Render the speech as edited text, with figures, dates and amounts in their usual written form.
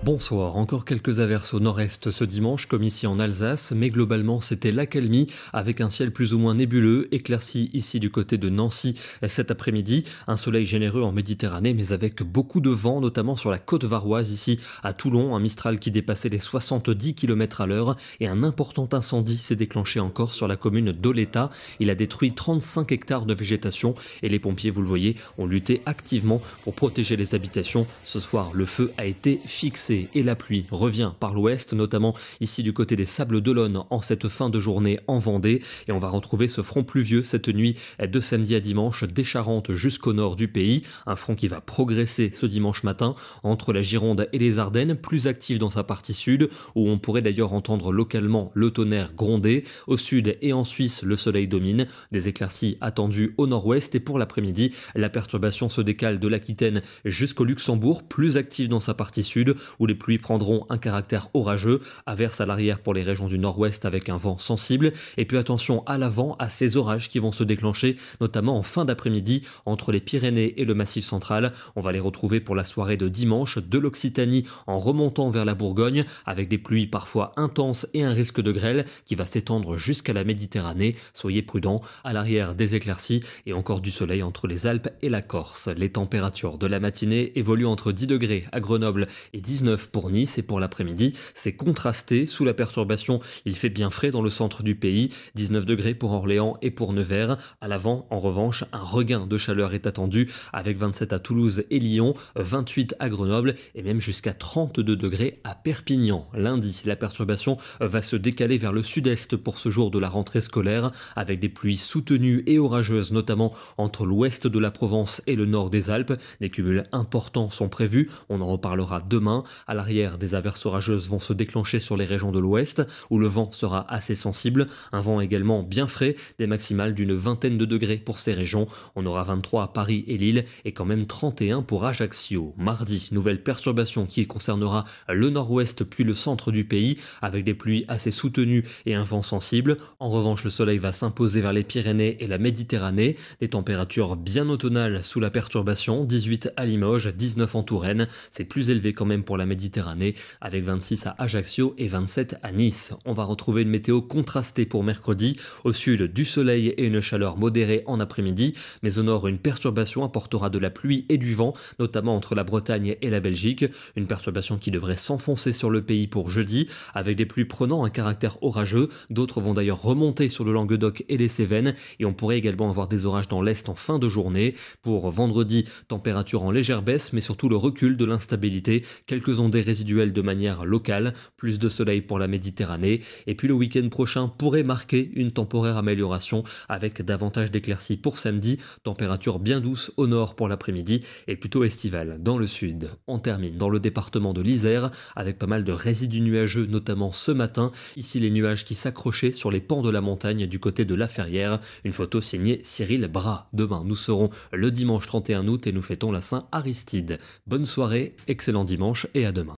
Bonsoir, encore quelques averses au nord-est ce dimanche comme ici en Alsace, mais globalement c'était l'accalmie avec un ciel plus ou moins nébuleux, éclairci ici du côté de Nancy cet après-midi, un soleil généreux en Méditerranée mais avec beaucoup de vent notamment sur la côte varoise ici à Toulon, un Mistral qui dépassait les 70 km à l'heure et un important incendie s'est déclenché encore sur la commune d'Oleta. Il a détruit 35 hectares de végétation et les pompiers, vous le voyez, ont lutté activement pour protéger les habitations. Ce soir, le feu a été fixé. Et la pluie revient par l'ouest, notamment ici du côté des Sables d'Olonne en cette fin de journée en Vendée. Et on va retrouver ce front pluvieux cette nuit de samedi à dimanche des Charentes jusqu'au nord du pays. Un front qui va progresser ce dimanche matin entre la Gironde et les Ardennes, plus actif dans sa partie sud, où on pourrait d'ailleurs entendre localement le tonnerre gronder. Au sud et en Suisse, le soleil domine. Des éclaircies attendues au nord-ouest. Et pour l'après-midi, la perturbation se décale de l'Aquitaine jusqu'au Luxembourg, plus active dans sa partie sud, où les pluies prendront un caractère orageux, averse à l'arrière pour les régions du nord-ouest avec un vent sensible, et puis attention à l'avant à ces orages qui vont se déclencher, notamment en fin d'après-midi entre les Pyrénées et le Massif central. On va les retrouver pour la soirée de dimanche de l'Occitanie en remontant vers la Bourgogne, avec des pluies parfois intenses et un risque de grêle qui va s'étendre jusqu'à la Méditerranée. Soyez prudents, à l'arrière des éclaircies et encore du soleil entre les Alpes et la Corse. Les températures de la matinée évoluent entre 10 degrés à Grenoble et 19 pour Nice, et pour l'après-midi, c'est contrasté. Sous la perturbation, il fait bien frais dans le centre du pays, 19 degrés pour Orléans et pour Nevers. À l'avant, en revanche, un regain de chaleur est attendu avec 27 à Toulouse et Lyon, 28 à Grenoble et même jusqu'à 32 degrés à Perpignan. Lundi, la perturbation va se décaler vers le sud-est pour ce jour de la rentrée scolaire avec des pluies soutenues et orageuses, notamment entre l'ouest de la Provence et le nord des Alpes. Des cumuls importants sont prévus, on en reparlera demain. À l'arrière, des averses orageuses vont se déclencher sur les régions de l'ouest, où le vent sera assez sensible. Un vent également bien frais, des maximales d'une vingtaine de degrés pour ces régions. On aura 23 à Paris et Lille, et quand même 31 pour Ajaccio. Mardi, nouvelle perturbation qui concernera le nord-ouest puis le centre du pays, avec des pluies assez soutenues et un vent sensible. En revanche, le soleil va s'imposer vers les Pyrénées et la Méditerranée. Des températures bien automnales sous la perturbation, 18 à Limoges, 19 en Touraine. C'est plus élevé quand même pour la Méditerranée, avec 26 à Ajaccio et 27 à Nice. On va retrouver une météo contrastée pour mercredi. Au sud, du soleil et une chaleur modérée en après-midi, mais au nord, une perturbation apportera de la pluie et du vent, notamment entre la Bretagne et la Belgique. Une perturbation qui devrait s'enfoncer sur le pays pour jeudi, avec des pluies prenant un caractère orageux. D'autres vont d'ailleurs remonter sur le Languedoc et les Cévennes, et on pourrait également avoir des orages dans l'est en fin de journée. Pour vendredi, température en légère baisse, mais surtout le recul de l'instabilité. Quelques ondées résiduelles de manière locale, plus de soleil pour la Méditerranée, et puis le week-end prochain pourrait marquer une temporaire amélioration avec davantage d'éclaircies pour samedi, température bien douce au nord pour l'après-midi et plutôt estivale dans le sud. On termine dans le département de l'Isère avec pas mal de résidus nuageux, notamment ce matin. Ici les nuages qui s'accrochaient sur les pans de la montagne du côté de La Ferrière. Une photo signée Cyril Bras. Demain nous serons le dimanche 31 août et nous fêtons la Saint Aristide. Bonne soirée, excellent dimanche et à demain.